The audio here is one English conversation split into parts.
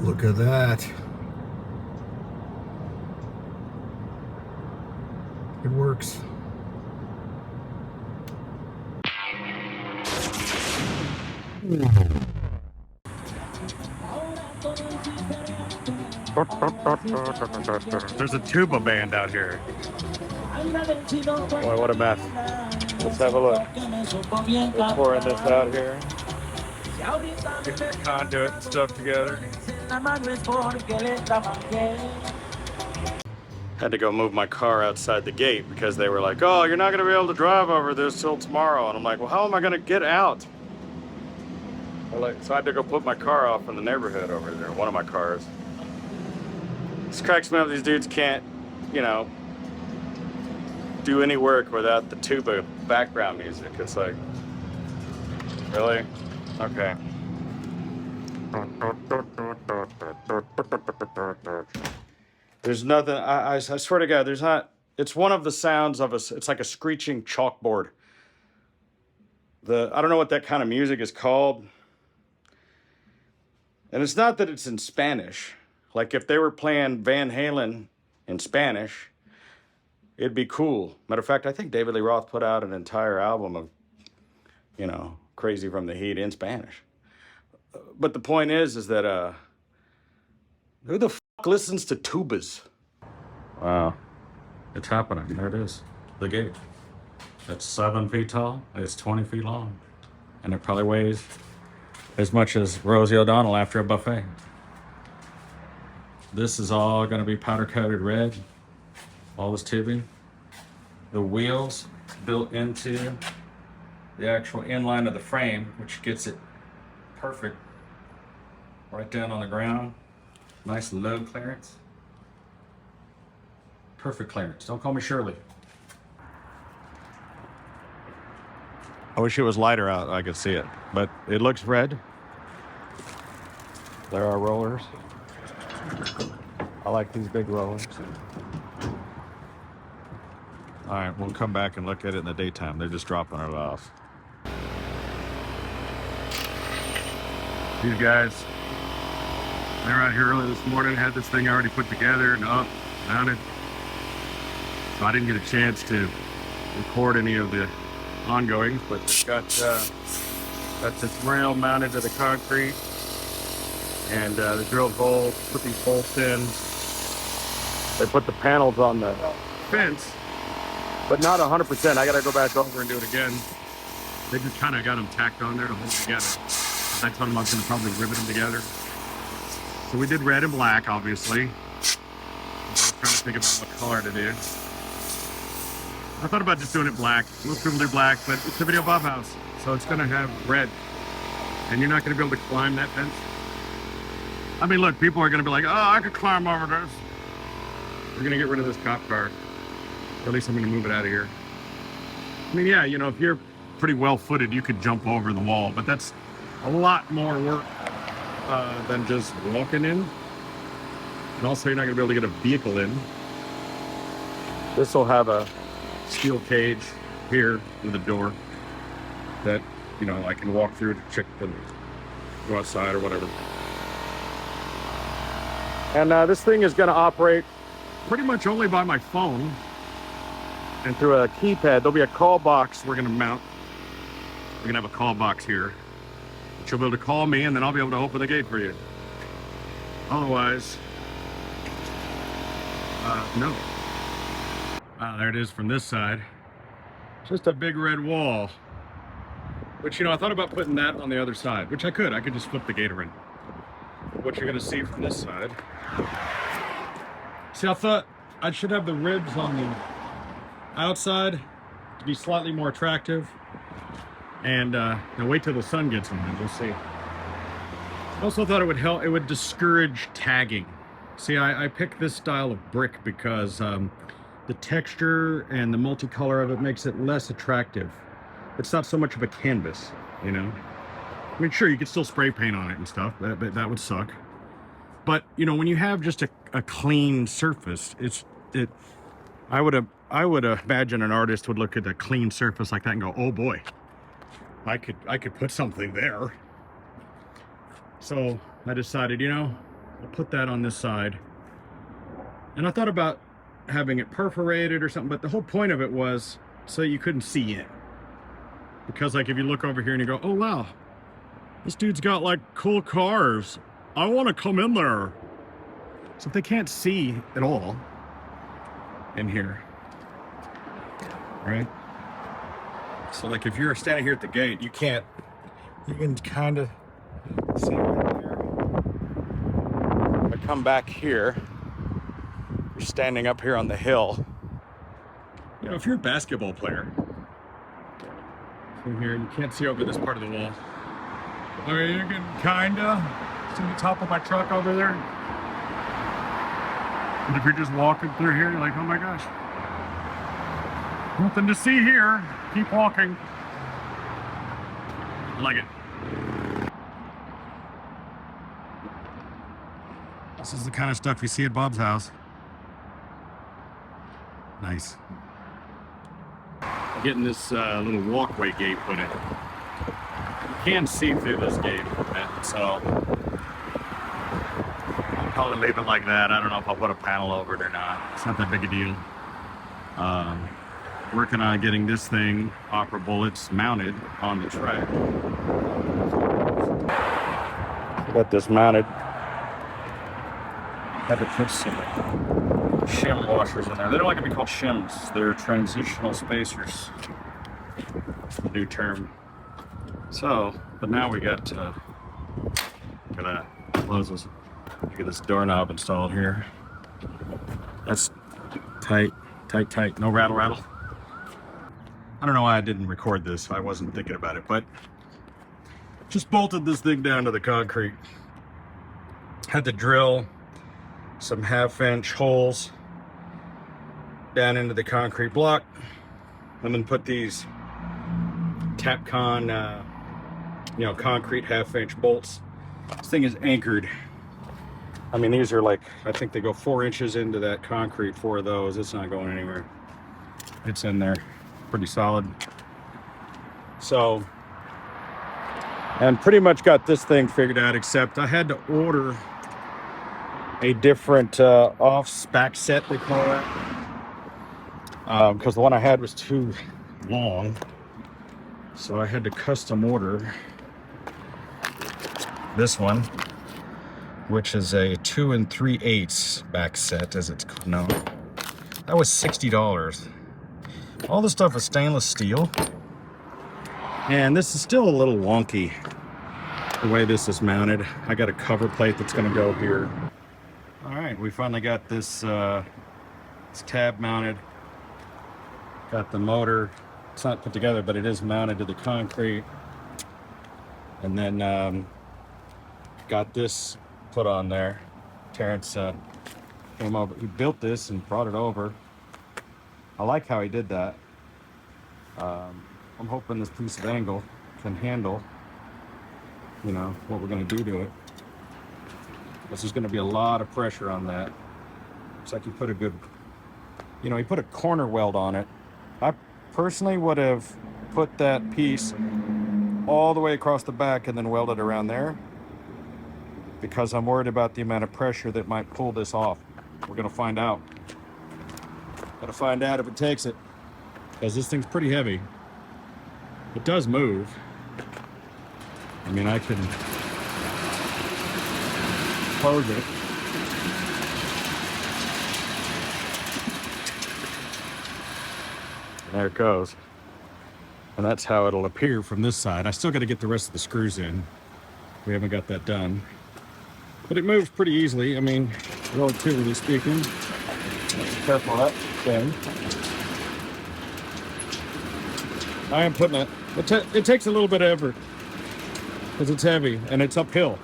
Look at that. It works. There's a tuba band out here. Boy, what a mess. Let's have a look. We're pouring this out here. Get the conduit and stuff together. Had to go move my car outside the gate because they were like, oh, you're not going to be able to drive over this till tomorrow. And I'm like, well, how am I going to get out? So I had to go put my car off in the neighborhood over there, one of my cars. This cracks me up. These dudes can't, you know, do any work without the tuba background music. It's like, really? Okay. There's nothing, I swear to God, there's not, it's one of the sounds of it's like a screeching chalkboard. I don't know what that kind of music is called. And it's not that it's in Spanish. Like if they were playing Van Halen in Spanish, it'd be cool. Matter of fact, I think David Lee Roth put out an entire album of, you know, Crazy from the Heat in Spanish. But the point is that, who the fuck listens to tubas? Wow, it's happening. There it is, the gate. It's 7 feet tall, it's 20 feet long. And it probably weighs as much as Rosie O'Donnell after a buffet. This is all gonna be powder coated red. All this tubing. The wheels built into the actual inline of the frame, which gets it perfect right down on the ground. Nice low clearance. Perfect clearance. Don't call me Shirley. I wish it was lighter out, I could see it, but it looks red. There are rollers. I like these big rollers. All right, we'll come back and look at it in the daytime. They're just dropping it off. These guys, they're out here early this morning, had this thing already put together and up, mounted. So I didn't get a chance to record any of the ongoings, but they've got this rail mounted to the concrete, and they drilled holes, put these bolts in. They put the panels on the fence, but not 100%. I gotta go back over and do it again. They just kind of got them tacked on there to hold together. I told them I was gonna probably rivet them together. So we did red and black, obviously. I was trying to think about what color to do. I thought about just doing it black. Most people do black, but it's a Videobob house, so it's gonna have red. And you're not gonna be able to climb that fence. I mean, look, people are gonna be like, oh, I could climb over this. We're gonna get rid of this cop car. Or at least I'm gonna move it out of here. I mean, yeah, you know, if you're pretty well-footed, you could jump over the wall, but that's a lot more work than just walking in. And also, you're not gonna be able to get a vehicle in. This will have a steel cage here with a door that, you know, I can walk through to check and go outside or whatever. And this thing is gonna operate pretty much only by my phone and through a keypad. There'll be a call box we're gonna mount. We're gonna have a call box here. You'll be able to call me and then I'll be able to open the gate for you. Otherwise, no. There it is from this side. Just a big red wall. Which, you know, I thought about putting that on the other side, which I could just flip the gate around. What you're gonna see from this side. See, I thought I should have the ribs on the outside to be slightly more attractive. And now wait till the sun gets on it, we'll see. I also thought it would help, it would discourage tagging. See, I picked this style of brick because the texture and the multicolor of it makes it less attractive. It's not so much of a canvas, you know? I mean, sure, you could still spray paint on it and stuff, that would suck. But, you know, when you have just a clean surface, I would imagine an artist would look at a clean surface like that and go, oh boy, I could put something there. So I decided, you know, I'll put that on this side. And I thought about having it perforated or something, but the whole point of it was so you couldn't see in. Because like if you look over here and you go, oh wow, this dude's got like cool cars. I want to come in there. So if they can't see at all in here, right? So like if you're standing here at the gate, you can kind of see right here. If I come back here, you're standing up here on the hill. You know, if you're a basketball player, from here, you can't see over this part of the wall. I mean, you can kinda see the top of my truck over there. But if you're just walking through here, you're like, oh my gosh, nothing to see here. Keep walking. I like it. This is the kind of stuff you see at Bob's house. Nice. Getting this little walkway gate put in. You can see through this gate a bit, so I'll probably leave it like that. I don't know if I'll put a panel over it or not. It's not that big a deal. Working on getting this thing operable. It's mounted on the track. Got this mounted. Had to put some shim washers in there. They don't like to be called shims. They're transitional spacers. That's the new term. So, but now we got look at that. Closes. Get this doorknob installed here. That's tight, tight, tight. No rattle, rattle. I don't know why I didn't record this. I wasn't thinking about it, but just bolted this thing down to the concrete. Had to drill some 1/2-inch holes down into the concrete block, and then put these Tapcon, concrete 1/2-inch bolts. This thing is anchored. I mean, these are like, I think they go 4 inches into that concrete. 4 of those. It's not going anywhere. It's in there, pretty solid. So, and pretty much got this thing figured out, except I had to order a different off-spec set, they call that, because the one I had was too long, so I had to custom order this one, which is a 2 3/8 back set, as it's known. That was $60. All this stuff is stainless steel, and this is still a little wonky the way this is mounted. I got a cover plate that's going to go here. All right, we finally got this tab mounted. Got the motor. It's not put together, but it is mounted to the concrete. And then got this put on there. Terrence came over. He built this and brought it over. I like how he did that. I'm hoping this piece of angle can handle, what we're going to do to it. There's going to be a lot of pressure on that. Looks like he put a good, he put a corner weld on it. I personally would have put that piece all the way across the back and then welded around there, because I'm worried about the amount of pressure that might pull this off. We're going to find out. Got to find out if it takes it, because this thing's pretty heavy. It does move. I mean, I can close it. And there it goes. And that's how it'll appear from this side. I still got to get the rest of the screws in. We haven't got that done. But it moves pretty easily. I mean, relatively speaking. Be careful of that thing. I am putting it. It takes a little bit of effort, because it's heavy and it's uphill.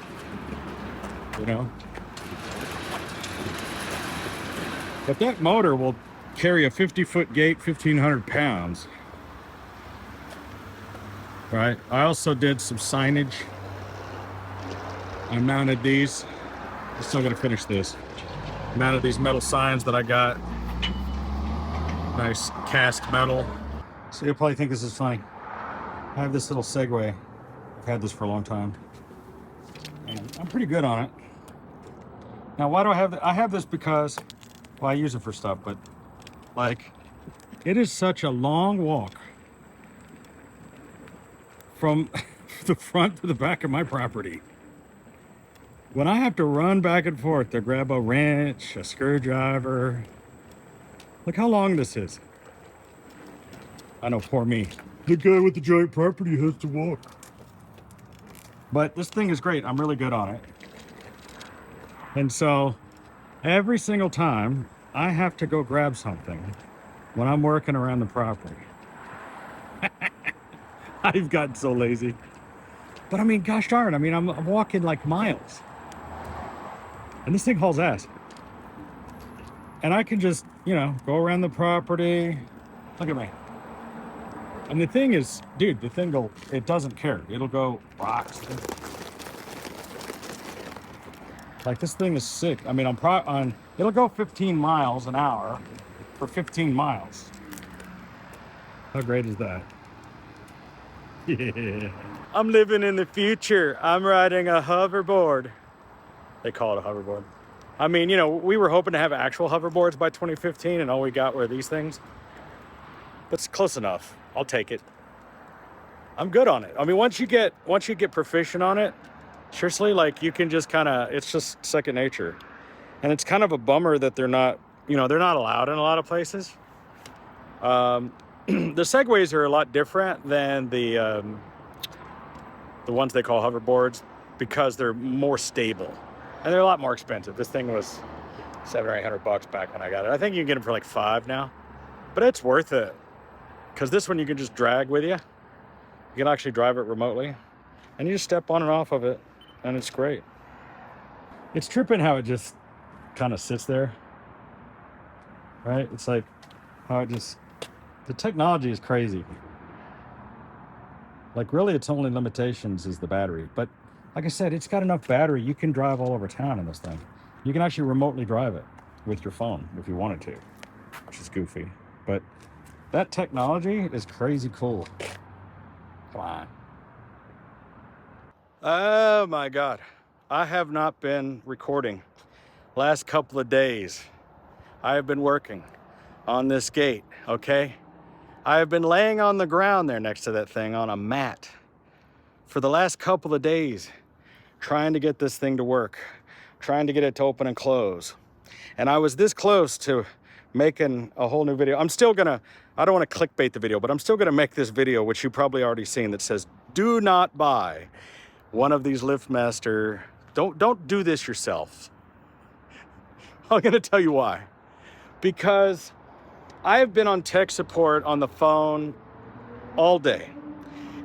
But that motor will carry a 50-foot gate, 1,500 pounds. Right? I also did some signage. I mounted these. I'm still gonna finish this. Mounted these metal signs that I got. Nice cast metal. So you'll probably think this is funny. I have this little Segway. I've had this for a long time. And I'm pretty good on it. Now, why do I have I have this because, well, I use it for stuff, but like, it is such a long walk from the front to the back of my property. When I have to run back and forth to grab a wrench, a screwdriver, look how long this is. I know, poor me. The guy with the giant property has to walk. But this thing is great. I'm really good on it. And so every single time I have to go grab something when I'm working around the property. I've gotten so lazy. But I mean, gosh darn, I mean, I'm walking like miles. And this thing hauls ass. And I can just, you know, go around the property. Look at me. And the thing is, dude, the thing it doesn't care. It'll go rocks. Like, this thing is sick. I mean, it'll go 15 miles an hour for 15 miles. How great is that? Yeah. I'm living in the future. I'm riding a hoverboard. They call it a hoverboard. I mean, you know, we were hoping to have actual hoverboards by 2015, and all we got were these things. That's close enough. I'll take it. I'm good on it. I mean, once you get proficient on it, seriously, like, you can just kind of, it's just second nature. And it's kind of a bummer that they're not, you know, they're not allowed in a lot of places. The Segways are a lot different than the ones they call hoverboards because they're more stable and they're a lot more expensive. This thing was $700 or $800 back when I got it. I think you can get them for like $5 now, but it's worth it because this one you can just drag with you. You can actually drive it remotely and you just step on and off of it and it's great. It's tripping how it just kind of sits there, right? It's like how it just, the technology is crazy. Like, really, its only limitations is the battery. But like I said, it's got enough battery. You can drive all over town in this thing. You can actually remotely drive it with your phone if you wanted to, which is goofy. But that technology is crazy cool. Come on. Oh my God. I have not been recording. Last couple of days, I have been working on this gate, okay? I have been laying on the ground there next to that thing on a mat for the last couple of days, trying to get this thing to work, trying to get it to open and close. And I was this close to making a whole new video. I'm still gonna, I don't want to clickbait the video, but I'm still gonna make this video, which you've probably already seen, that says, do not buy one of these LiftMaster. Don't do this yourself. I'm gonna tell you why. Because I have been on tech support on the phone all day.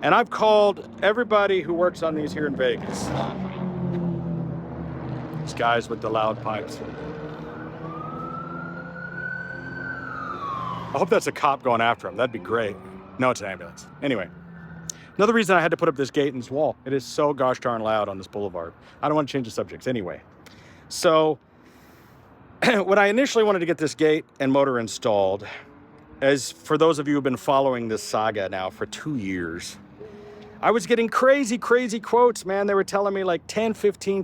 And I've called everybody who works on these here in Vegas. These guys with the loud pipes. I hope that's a cop going after him. That'd be great. No, it's an ambulance. Anyway, another reason I had to put up this gate in this wall. It is so gosh darn loud on this boulevard. I don't want to change the subjects anyway. So, when I initially wanted to get this gate and motor installed, as for those of you who've been following this saga now for 2 years, I was getting crazy quotes, man. They were telling me like $10,000,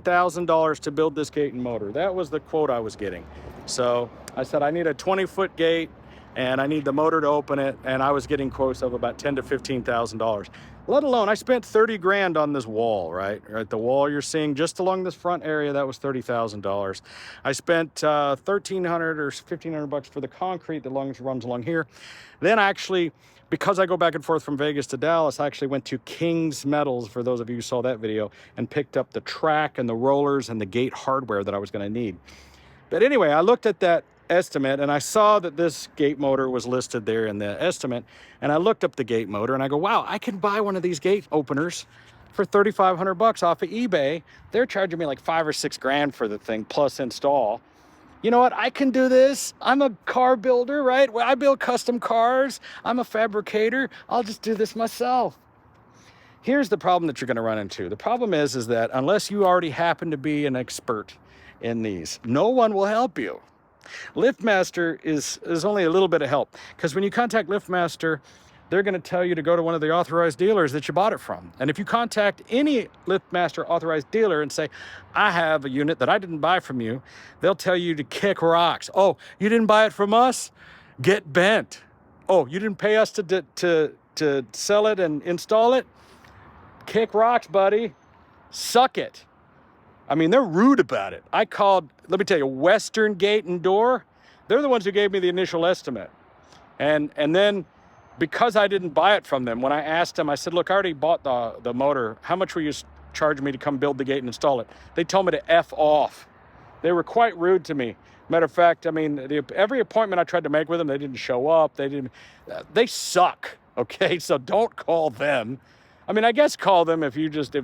$15,000 to build this gate and motor. That was the quote I was getting. So I said, I need a 20-foot gate and I need the motor to open it. And I was getting quotes of about $10,000 to $15,000. Let alone, I spent 30 grand on this wall, right? The wall you're seeing just along this front area, that was $30,000. I spent $1,300 or $1,500 for the concrete that runs along here. Then actually, because I go back and forth from Vegas to Dallas, I actually went to King's Metals, for those of you who saw that video, and picked up the track and the rollers and the gate hardware that I was gonna need. But anyway, I looked at that estimate and I saw that this gate motor was listed there in the estimate, and I looked up the gate motor and I go, wow, I can buy one of these gate openers for $3,500 off of eBay. They're charging me like $5 or $6 grand for the thing plus install. You know what? I can do this. I'm a car builder, right? I build custom cars. I'm a fabricator. I'll just do this myself. Here's the problem that you're going to run into. The problem is that unless you already happen to be an expert in these, no one will help you. LiftMaster is only a little bit of help, because when you contact LiftMaster, they're going to tell you to go to one of the authorized dealers that you bought it from. And if you contact any LiftMaster authorized dealer and say, I have a unit that I didn't buy from you, they'll tell you to kick rocks. Oh, you didn't buy it from us? Get bent. Oh, you didn't pay us to sell it and install it? Kick rocks, buddy. Suck it. I mean, they're rude about it. I called, let me tell you, Western Gate and Door. They're the ones who gave me the initial estimate. And then, because I didn't buy it from them, when I asked them, I said, look, I already bought the motor. How much will you charge me to come build the gate and install it? They told me to F off. They were quite rude to me. Matter of fact, I mean, every appointment I tried to make with them, they didn't show up. They suck, okay? So don't call them. I mean, I guess call them if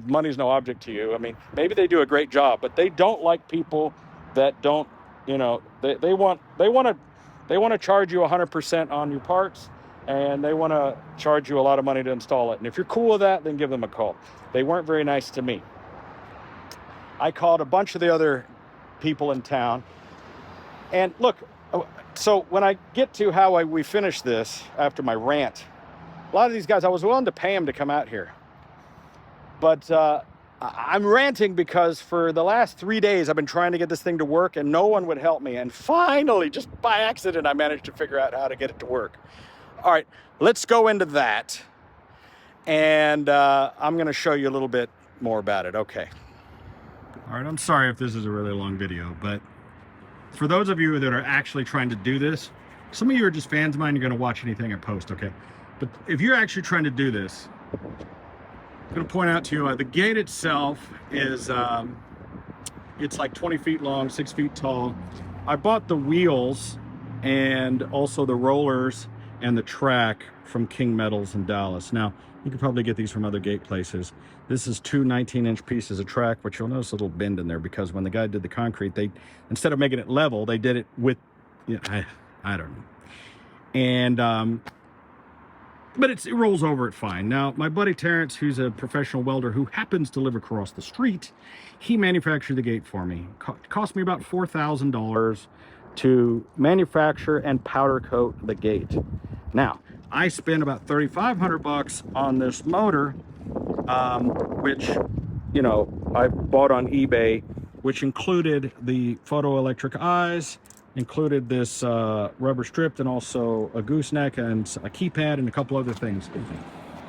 money's no object to you. I mean, maybe they do a great job, but they don't like people that don't, you know, they want to charge you 100% on your parts, and they want to charge you a lot of money to install it. And if you're cool with that, then give them a call. They weren't very nice to me. I called a bunch of the other people in town. And look, so when I get to how we finish this after my rant, a lot of these guys, I was willing to pay them to come out here. But I'm ranting because for the last 3 days, I've been trying to get this thing to work and no one would help me. And finally, just by accident, I managed to figure out how to get it to work. All right, let's go into that. And I'm going to show you a little bit more about it. Okay. All right, I'm sorry if this is a really long video, but for those of you that are actually trying to do this, some of you are just fans of mine, you're going to watch anything I post, okay? But if you're actually trying to do this, I'm going to point out to you, the gate itself is, it's like 20 feet long, 6 feet tall. I bought the wheels and also the rollers and the track from King Metals in Dallas. Now, you could probably get these from other gate places. This is two 19-inch pieces of track, which you'll notice a little bend in there because when the guy did the concrete, they, instead of making it level, they did it with, you know, I don't know. And, but it rolls over it fine. Now, my buddy Terrence, who's a professional welder who happens to live across the street, he manufactured the gate for me. It cost me about $4,000 to manufacture and powder coat the gate. Now, I spent about $3,500 on this motor, which, you know, I bought on eBay, which included the photoelectric eyes, included this rubber strip, and also a gooseneck and a keypad and a couple other things.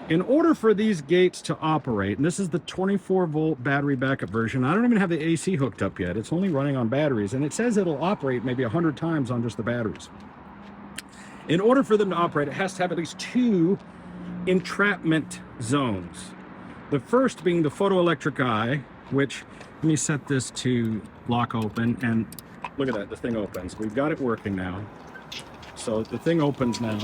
In order for these gates to operate, and this is the 24-volt battery backup version. I don't even have the AC hooked up yet. It's only running on batteries, and it says it'll operate maybe 100 times on just the batteries. In order for them to operate, it has to have at least 2 entrapment zones. The first being the photoelectric eye, which, let me set this to lock open, and look at that, the thing opens. We've got it working now. So the thing opens now.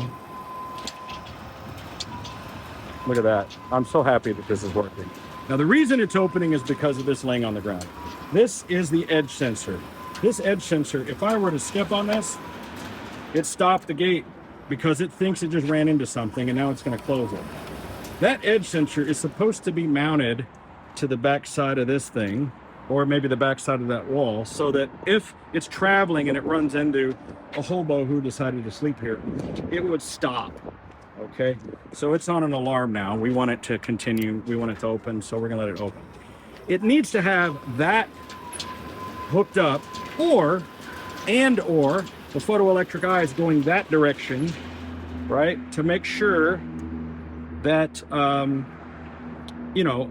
Look at that. I'm so happy that this is working. Now the reason it's opening is because of this laying on the ground. This is the edge sensor. This edge sensor, if I were to step on this, it stopped the gate because it thinks it just ran into something and now it's going to close it. That edge sensor is supposed to be mounted to the back side of this thing, or maybe the back side of that wall, so that if it's traveling and it runs into a hobo who decided to sleep here, it would stop. Okay, so it's on an alarm now. We want it to continue. We want it to open, so we're gonna let it open. It needs to have that hooked up, or the photoelectric eye is going that direction, right? To make sure that, you know,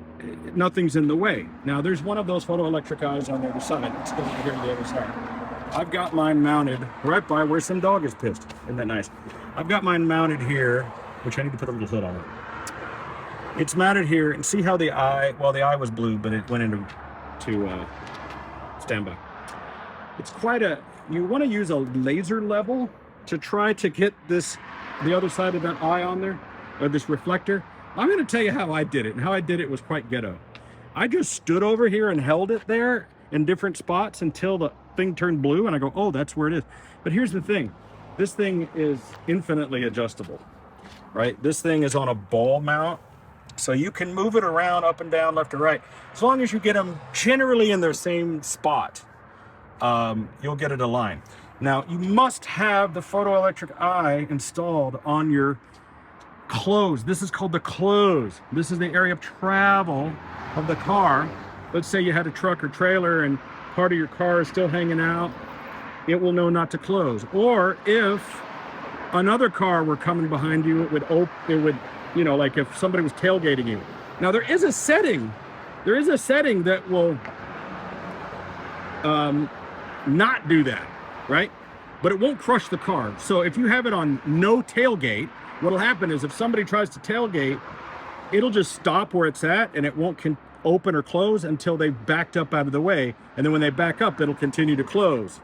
nothing's in the way. Now, there's one of those photoelectric eyes on the other side. Let's go over here to the other side. I've got mine mounted right by where some dog is pissed. Isn't that nice? I've got mine mounted here, which I need to put a little hood on it. It's mounted here, and see how the eye, well, the eye was blue, but it went into standby. It's quite a, you want to use a laser level to try to get this, the other side of that eye on there, or this reflector. I'm going to tell you how I did it, and how I did it was quite ghetto. I just stood over here and held it there in different spots until the thing turned blue, and I go, oh, that's where it is. But here's the thing. This thing is infinitely adjustable, right? This thing is on a ball mount, so you can move it around up and down, left or right. As long as you get them generally in their same spot, you'll get it aligned. Now, you must have the photoelectric eye installed on your close. This is called the close. This is the area of travel of the car. Let's say you had a truck or trailer and part of your car is still hanging out. It will know not to close. Or if another car were coming behind you, it would, you know, like if somebody was tailgating you. Now there is a setting that will not do that, right? But it won't crush the car. So if you have it on no tailgate, what'll happen is if somebody tries to tailgate, it'll just stop where it's at and it won't open or close until they've backed up out of the way. And then when they back up, it'll continue to close,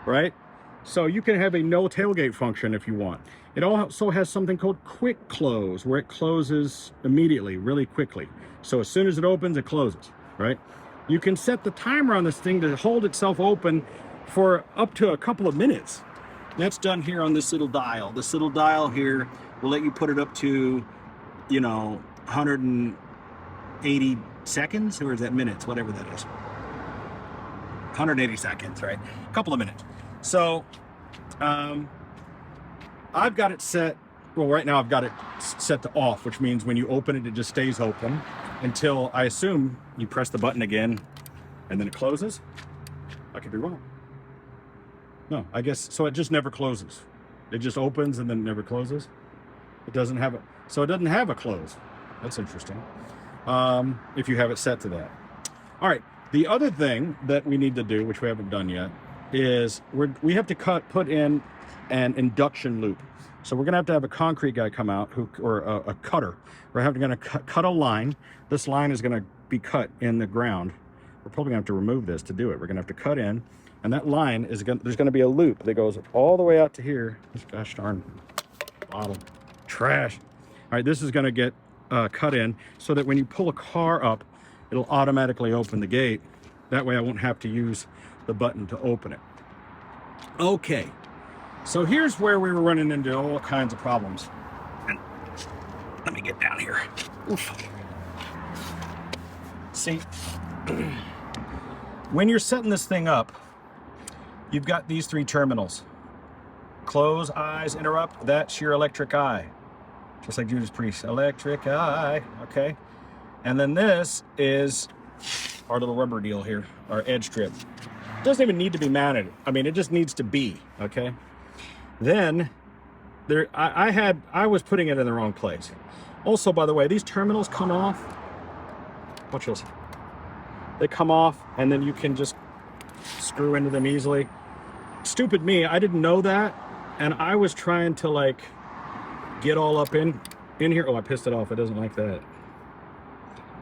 right? So you can have a no tailgate function if you want. It also has something called quick close, where it closes immediately, really quickly. So as soon as it opens, it closes, right? You can set the timer on this thing to hold itself open for up to a couple of minutes. That's done here on this little dial. This little dial here will let you put it up to, you know, 180 seconds, or is that minutes, whatever that is. 180 seconds, right? A couple of minutes. So I've got it set, well, right now I've got it set to off, which means when you open it, it just stays open until, I assume, you press the button again and then it closes. I could be wrong. No, I guess, so it just never closes. It just opens and then never closes. It doesn't have it, so it doesn't have a close. That's interesting. If you have it set to that. All right, the other thing that we need to do, which we haven't done yet, is we have to put in an induction loop. So we're gonna have a concrete guy come out, or a cutter. We're gonna cut a line. This line is gonna be cut in the ground. We're probably gonna have to remove this to do it. We're gonna have to cut in, and that line is there's gonna be a loop that goes all the way out to here. This gosh darn bottle, trash. All right, this is gonna get cut in so that when you pull a car up, it'll automatically open the gate. That way I won't have to use the button to open it. Okay, so here's where we were running into all kinds of problems. And let me get down here. Oof. See, when you're setting this thing up, you've got these three terminals. Close, eyes, interrupt, that's your electric eye. Just like Judas Priest, electric eye, okay? And then this is our little rubber deal here, our edge strip. It doesn't even need to be mounted. I mean, it just needs to be, okay? Then, I was putting it in the wrong place. Also, by the way, these terminals come off. Watch this. They come off, and then you can just screw into them easily. Stupid me, I didn't know that, and I was trying to, like, get all up in here. Oh, I pissed it off. It doesn't like that.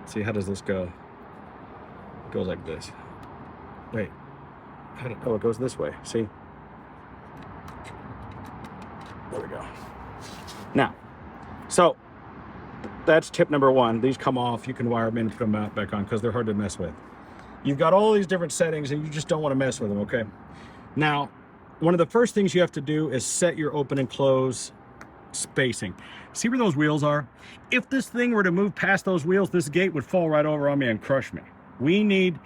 Let's see, how does this go? It goes like this. Wait. Oh, it goes this way. See? There we go. Now, so that's tip number one. These come off. You can wire them in and put them back on because they're hard to mess with. You've got all these different settings and you just don't want to mess with them, okay? Now, one of the first things you have to do is set your open and close spacing. See where those wheels are? If this thing were to move past those wheels, this gate would fall right over on me and crush me. We need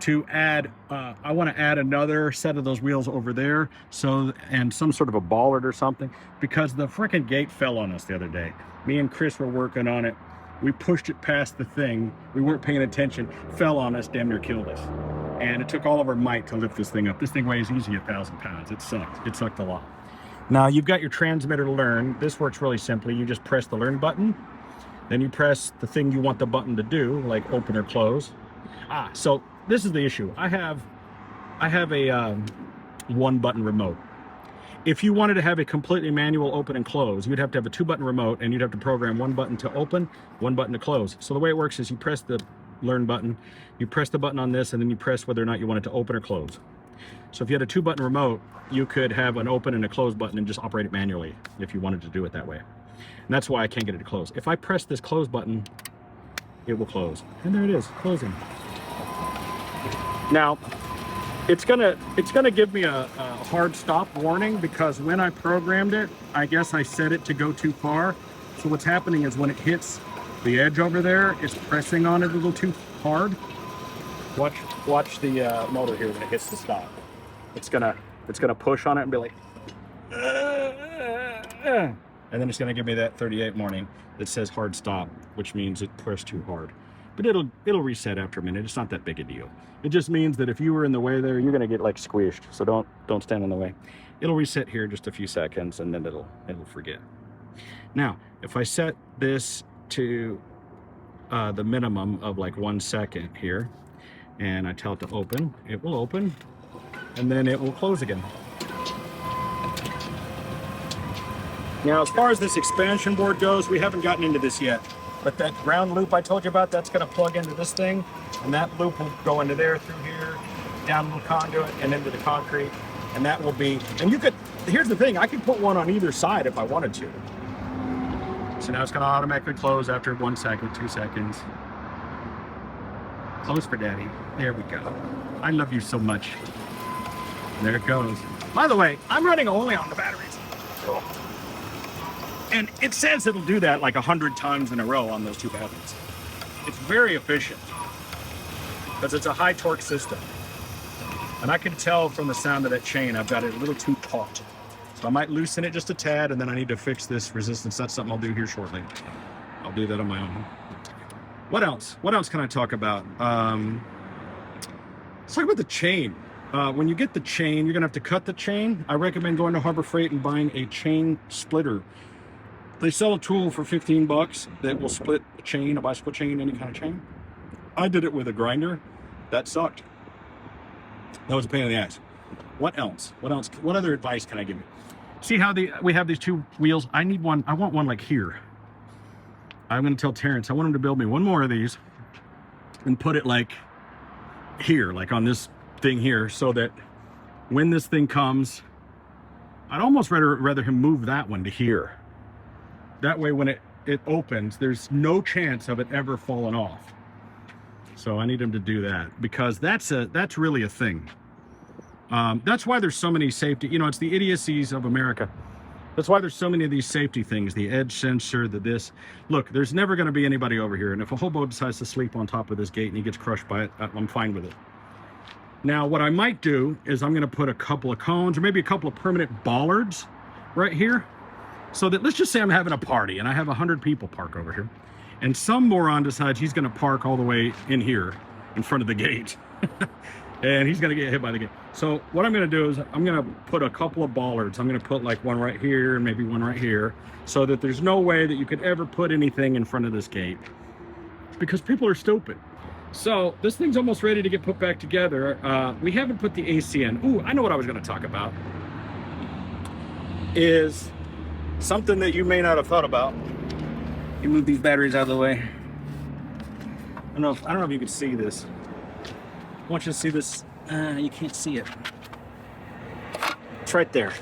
to add, I want to add another set of those wheels over there, and some sort of a bollard or something, because the frickin' gate fell on us the other day. Me and Chris were working on it. We pushed it past the thing. We weren't paying attention, fell on us, damn near killed us. And it took all of our might to lift this thing up. This thing weighs easy 1,000 pounds. It sucked. It sucked a lot. Now you've got your transmitter learn. This works really simply. You just press the learn button, then you press the thing you want the button to do, like open or close. So this is the issue. I have a one button remote. If you wanted to have a completely manual open and close, you'd have to have a 2-button remote, and you'd have to program 1 button to open, 1 button to close. So the way it works is you press the learn button, you press the button on this, and then you press whether or not you want it to open or close. So if you had a 2-button remote, you could have an open and a close button and just operate it manually if you wanted to do it that way. And that's why I can't get it to close. If I press this close button, it will close. And there it is, closing. Now, it's gonna give me a hard stop warning because when I programmed it, I guess I set it to go too far. So what's happening is when it hits the edge over there, it's pressing on it a little too hard. Watch the motor here when it hits the stop. It's gonna push on it and be like, and then it's going to give me that 38 warning that says hard stop, which means it pressed too hard. But it'll reset after a minute. It's not that big a deal. It just means that if you were in the way there, you're going to get like squished. So don't stand in the way. It'll reset here just a few seconds, and then it'll forget. Now, if I set this to the minimum of like 1 second here, and I tell it to open, it will open, and then it will close again. Now, as far as this expansion board goes, we haven't gotten into this yet. But that ground loop I told you about, that's going to plug into this thing, and that loop will go into there, through here, down the conduit, and into the concrete, and that will be, and you could, here's the thing, I could put one on either side if I wanted to. So now it's going to automatically close after 1 second, 2 seconds. Close for daddy. There we go. I love you so much. There it goes. By the way, I'm running only on the batteries. And it says it'll do that like 100 times in a row on those two batteries. It's very efficient because it's a high torque system. And I can tell from the sound of that chain, I've got it a little too taut. So I might loosen it just a tad, and then I need to fix this resistance. That's something I'll do here shortly. I'll do that on my own. What else? What else can I talk about? Let's talk about the chain. When you get the chain, you're gonna have to cut the chain. I recommend going to Harbor Freight and buying a chain splitter. They sell a tool for 15 bucks that will split a chain, a bicycle chain, any kind of chain. I did it with a grinder. That sucked. That was a pain in the ass. What else? What else? What other advice can I give you? See how we have these two wheels? I need one. I want one like here. I'm going to tell Terrence, I want him to build me one more of these and put it like here, like on this thing here, so that when this thing comes, I'd almost rather him move that one to here. That way when it opens, there's no chance of it ever falling off. So I need him to do that, because that's really a thing. That's why there's so many safety, it's the idiocies of America. That's why there's so many of these safety things, the edge sensor, the this. Look, there's never going to be anybody over here. And if a hobo decides to sleep on top of this gate and he gets crushed by it, I'm fine with it. Now, what I might do is I'm going to put a couple of cones or maybe a couple of permanent bollards right here. So that, let's just say I'm having a party and I have 100 people park over here. And some moron decides he's going to park all the way in here in front of the gate. And he's going to get hit by the gate. So what I'm going to do is I'm going to put a couple of bollards. I'm going to put like one right here and maybe one right here, so that there's no way that you could ever put anything in front of this gate, because people are stupid. So this thing's almost ready to get put back together. We haven't put the AC in. Ooh, I know what I was going to talk about. Is something that you may not have thought about. You move these batteries out of the way. I don't know if you can see this. I want you to see this. You can't see it. It's right there.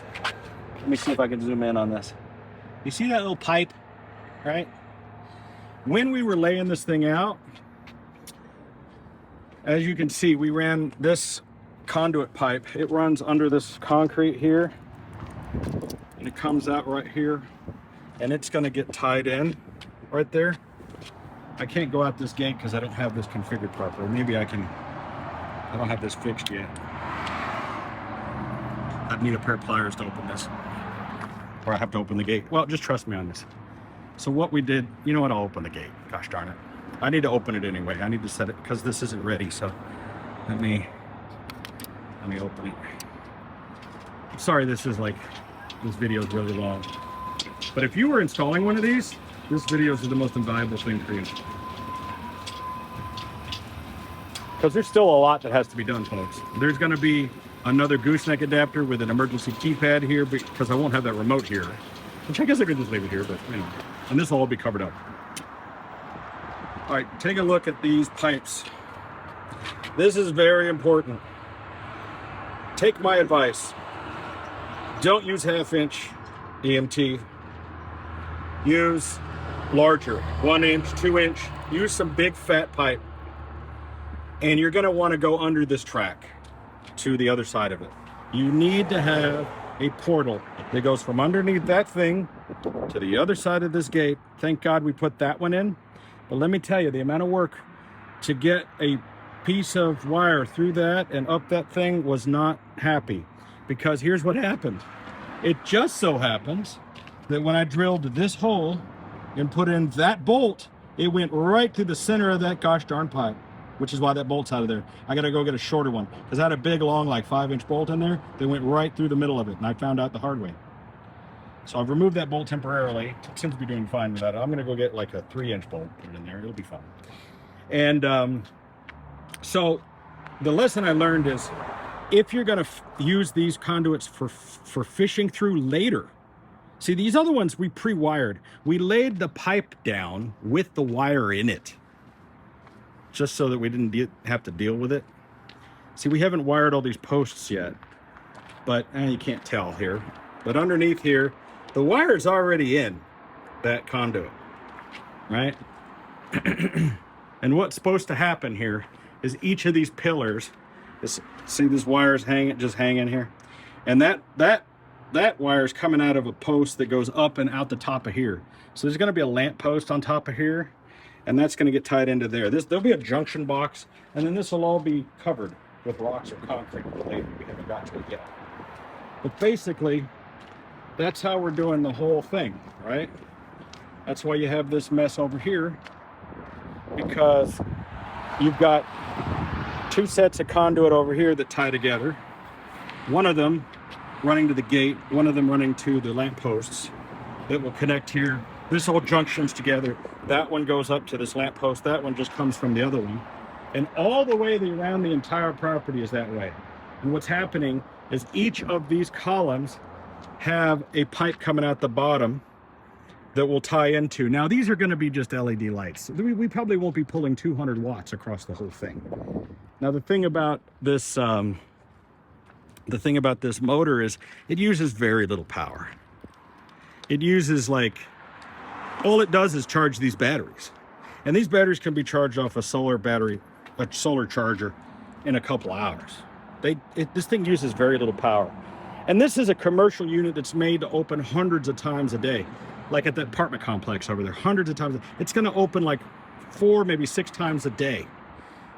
Let me see if I can zoom in on this. You see that little pipe, right? When we were laying this thing out, as you can see, we ran this conduit pipe. It runs under this concrete here, and it comes out right here, and it's going to get tied in right there. I can't go out this gate because I don't have this configured properly. Maybe I can. I don't have this fixed yet. I'd need a pair of pliers to open this, or I have to open the gate. Well, just trust me on this. So what we did, you know what? I'll open the gate. Gosh darn it. I need to open it anyway. I need to set it because this isn't ready. So let me open it. I'm sorry, this video is really long. But if you were installing one of these, this video is the most invaluable thing for you. Because there's still a lot that has to be done, folks. There's going to be another gooseneck adapter with an emergency keypad here, because I won't have that remote here. Which I guess I could just leave it here, but anyway. And this will all be covered up. All right, take a look at these pipes. This is very important. Take my advice. Don't use 1/2-inch EMT. Use larger, 1 inch, 2 inch. Use some big fat pipe. And you're going to want to go under this track to the other side of it. You need to have a portal that goes from underneath that thing to the other side of this gate. Thank God we put that one in. But let me tell you, the amount of work to get a piece of wire through that and up that thing was not happy. Because here's what happened. It just so happens that when I drilled this hole and put in that bolt, it went right through the center of that gosh darn pipe, which is why that bolt's out of there. I gotta go get a shorter one, because I had a big, long, like 5-inch bolt in there that went right through the middle of it, and I found out the hard way. So I've removed that bolt temporarily. It seems to be doing fine with that. I'm gonna go get like a 3-inch bolt, put it in there, it'll be fine. And so the lesson I learned is, if you're gonna use these conduits for fishing through later, see, these other ones we pre-wired. We laid the pipe down with the wire in it, just so that we didn't have to deal with it. See, we haven't wired all these posts yet, but you can't tell here. But underneath here, the wire's already in that conduit, right? And what's supposed to happen here is each of these pillars, see this wire's just hanging here? And that wire's coming out of a post that goes up and out the top of here. So there's gonna be a lamp post on top of here, and that's gonna get tied into there. There'll be a junction box, and then this will all be covered with rocks or concrete. We haven't got to it yet. But basically, that's how we're doing the whole thing, right? That's why you have this mess over here, because you've got 2 sets of conduit over here that tie together. One of them running to the gate, one of them running to the lamp posts that will connect here. This all junctions together. That one goes up to this lamp post. That one just comes from the other one. And all the way around the entire property is that way. And what's happening is each of these columns have a pipe coming out the bottom that will tie into. Now, these are going to be just LED lights. We probably won't be pulling 200 watts across the whole thing. Now, the thing about this motor is it uses very little power. It uses, like, all it does is charge these batteries. And these batteries can be charged off a solar charger in a couple hours. This thing uses very little power. And this is a commercial unit that's made to open hundreds of times a day. Like at the apartment complex over there, hundreds of times. It's gonna open like 4, maybe 6 times a day.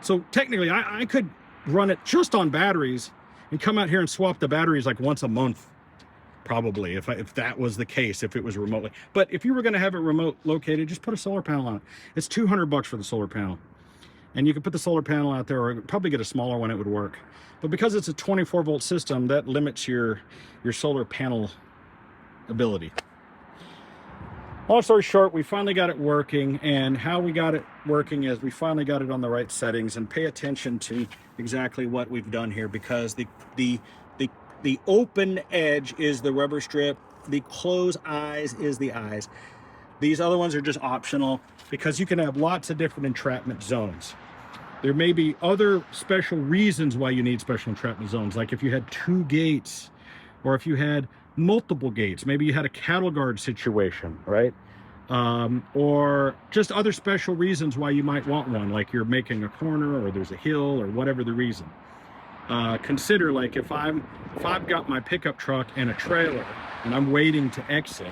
So technically, I could run it just on batteries and come out here and swap the batteries like once a month, probably, if that was the case, if it was remotely. But if you were gonna have it remote located, just put a solar panel on it. It's $200 for the solar panel. And you could put the solar panel out there, or probably get a smaller one, it would work. But because it's a 24-volt system, that limits your solar panel ability. Long story short, we finally got it working, and how we got it working is we finally got it on the right settings. And pay attention to exactly what we've done here, because the open edge is the rubber strip, the closed eyes is the eyes. These other ones are just optional, because you can have lots of different entrapment zones. There may be other special reasons why you need special entrapment zones, like if you had 2 gates, or if you had multiple gates. Maybe you had a cattle guard situation, right? Or just other special reasons why you might want one, like you're making a corner, or there's a hill, or whatever the reason. Consider, like, if I've got my pickup truck and a trailer and I'm waiting to exit,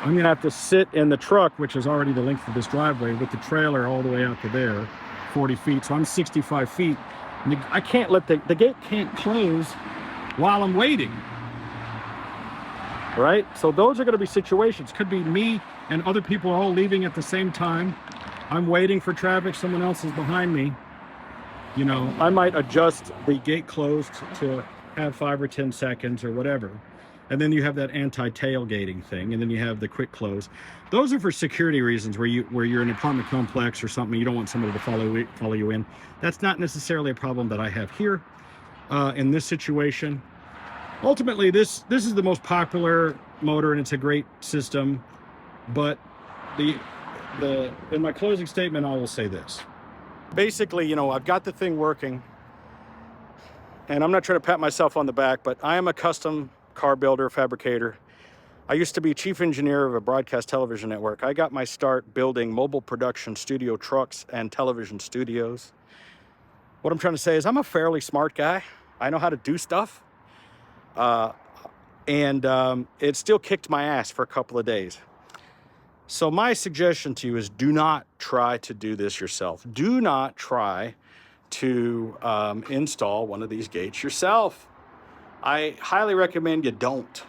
I'm gonna have to sit in the truck, which is already the length of this driveway, with the trailer all the way out to there, 40 feet. So I'm 65 feet. And I can't let the gate can't close while I'm waiting. Right? So those are gonna be situations. Could be me and other people all leaving at the same time. I'm waiting for traffic, someone else is behind me. You know, I might adjust the gate closed to have 5 or 10 seconds or whatever. And then you have that anti-tailgating thing, and then you have the quick close. Those are for security reasons, where you're in an apartment complex or something, you don't want somebody to follow you in. That's not necessarily a problem that I have here in this situation. Ultimately, this is the most popular motor, and it's a great system. But in my closing statement, I will say this. Basically, you know, I've got the thing working, and I'm not trying to pat myself on the back, but I am a custom car builder, fabricator. I used to be chief engineer of a broadcast television network. I got my start building mobile production studio trucks and television studios. What I'm trying to say is I'm a fairly smart guy. I know how to do stuff. And it still kicked my ass for a couple of days. So my suggestion to you is, do not try to do this yourself. Do not try to install one of these gates yourself. I highly recommend you don't.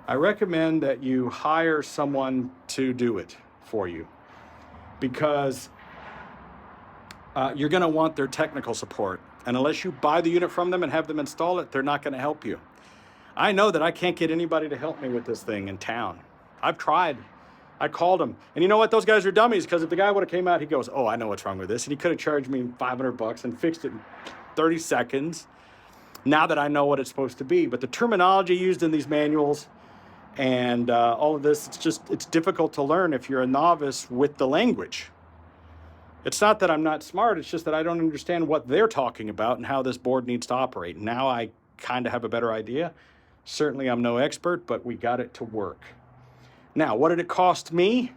I recommend that you hire someone to do it for you, because you're going to want their technical support. And unless you buy the unit from them and have them install it, they're not going to help you. I know that I can't get anybody to help me with this thing in town. I've tried. I called them. And you know what? Those guys are dummies, because if the guy would have came out, he goes, oh, I know what's wrong with this. And he could have charged me $500 and fixed it in 30 seconds. Now that I know what it's supposed to be. But the terminology used in these manuals and all of this, it's difficult to learn if you're a novice with the language. It's not that I'm not smart, it's just that I don't understand what they're talking about and how this board needs to operate. Now I kind of have a better idea. Certainly I'm no expert, but we got it to work. Now, what did it cost me?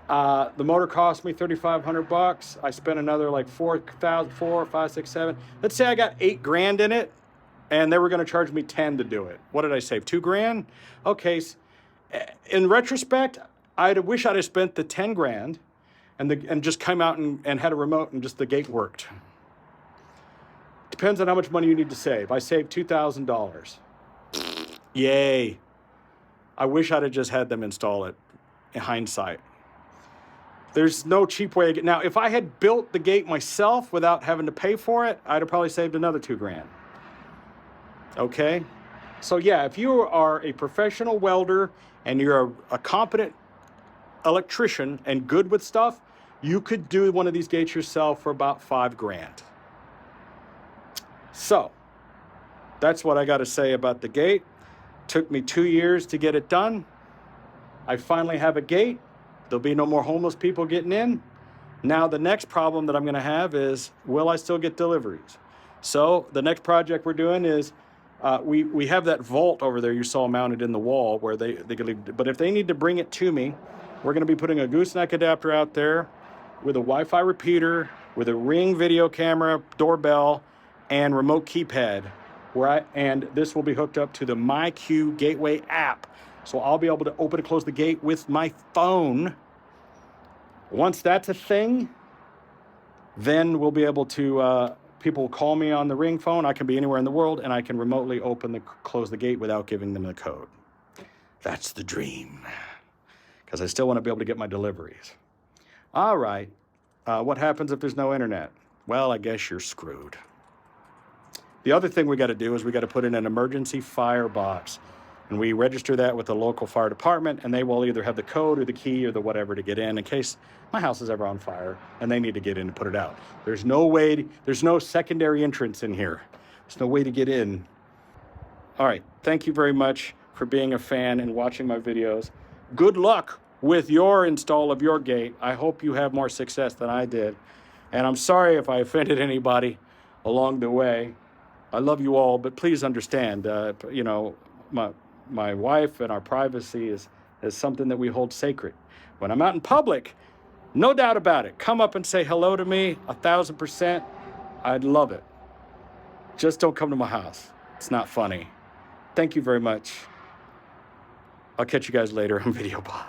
The motor cost me $3,500. I spent another like $4,000, 4, 5, 6, 7. Let's say I got $8,000 in it, and they were going to charge me 10 to do it. What did I save? $2,000? Okay. In retrospect, I wish I'd have spent the 10 grand and just come out and had a remote and just the gate worked. Depends on how much money you need to save. I saved $2,000. Yay. I wish I'd have just had them install it in hindsight. There's no cheap way to get. Now, if I had built the gate myself without having to pay for it, I'd have probably saved another $2,000. Okay? So yeah, if you are a professional welder and you're a competent electrician and good with stuff, you could do one of these gates yourself for about $5,000. So that's what I got to say about the gate. Took me 2 years to get it done. I finally have a gate. There'll be no more homeless people getting in. Now the next problem that I'm going to have is, will I still get deliveries? So the next project we're doing is we have that vault over there you saw mounted in the wall where they can leave. But if they need to bring it to me, we're going to be putting a gooseneck adapter out there with a Wi-Fi repeater, with a Ring video camera, doorbell, and remote keypad. And this will be hooked up to the MyQ Gateway app. So I'll be able to open and close the gate with my phone. Once that's a thing, then we'll be able to, people will call me on the Ring phone. I can be anywhere in the world, and I can remotely close the gate without giving them the code. That's the dream, because I still want to be able to get my deliveries. All right, what happens if there's no internet? Well, I guess you're screwed. The other thing we got to do is we got to put in an emergency firebox. And we register that with the local fire department, and they will either have the code or the key or the whatever to get in case my house is ever on fire and they need to get in and put it out. There's no secondary entrance in here. There's no way to get in. All right, thank you very much for being a fan and watching my videos. Good luck with your install of your gate. I hope you have more success than I did. And I'm sorry if I offended anybody along the way. I love you all, but please understand, my wife and our privacy is something that we hold sacred. When I'm out in public, no doubt about it, come up and say hello to me 1,000%. I'd love it. Just don't come to my house. It's not funny. Thank you very much. I'll catch you guys later on Videobob.